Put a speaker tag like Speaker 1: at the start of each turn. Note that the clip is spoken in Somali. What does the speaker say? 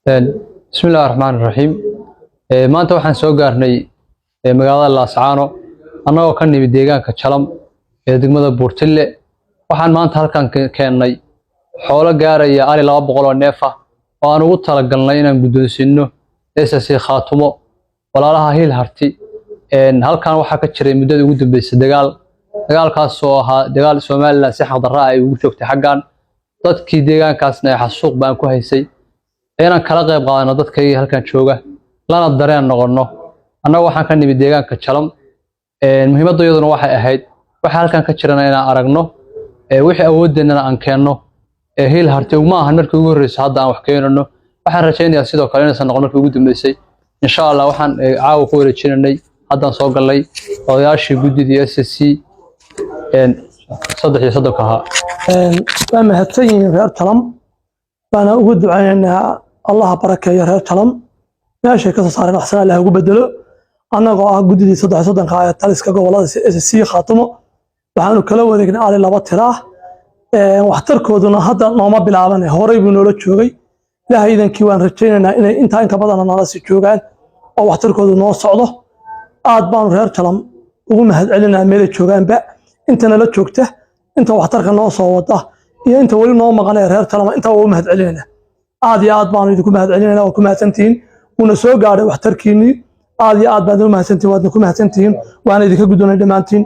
Speaker 1: بسم الله الرحمن الرحيم. maanta waxaan soo gaarnay magaalada Laascaano annagoo ka nimid deegaanka Jalam ee degmada Buurtille. Waxaan maanta halkan keenay xoolo gaaraya 200 oo neef ah oo aan ugu talagalnay inaan guddoonsiino SSC Khaatumo walaalaha Hiil Harti. halkan waxaa ka jiray muddada ugu dambeysay dagaalkaas oo ahaa dagaal Soomaaliland si xaq darro ah ay ugu joogtay xaggan dadkii deegaankaasna ay xasuuq baan ku haysay inaan kala qayb qaadano dadkii halkan jooga lana dareen noqono annaga waxaan ka nimid deegaanka Jalam muhiimadooyaduna waxay ahayd waxa halkan ka jirana inaan aragno wixii awoodeena aan keenno Hiil Harti uma ahan markii ugu horreysay hadda aan wax keenano waxaan rajaynayaa sidoo kale inaysan noqon markii ugu dambeysay insha Allah waxaan caawa ku wareejinay haddaan soo galay odayaashii guddida SSC saddex iyo soddon ahaa
Speaker 2: waa mahadsanyihiin reer Jalam baana ugu ducaynaynaa Allah barakeeyo reer Jalam meesha ka soo saaray waxsan Allah ugu bedelo annagoo ah guddida saddex soddon ee taliska gobolada SSC Khaatumo waxaanu kala wareegnay ali laba tira waxtarkooduna hadda nooma bilaaban horey buu noola joogay ilaahay idankii waan rajaynaynaa inay inta in ka badan nala sii joogaan oo waxtarkoodu noo socdo aad baan reer Jalam ugu mahadcelinaa meel ay joogaanba inta nala joogta inta waxtarka noo soo wada iyo inta wali noo maqanay reer Jalam inta ugu mahadcelinaa aad iyo aad baan idinku mahadcelinaa oo ku mahadsantiin una soo gaaray waxtarkiini aad iyo aad baan u mahadsantiin waad ku mahadsantiin waan idinka guddoonay dhamaantiin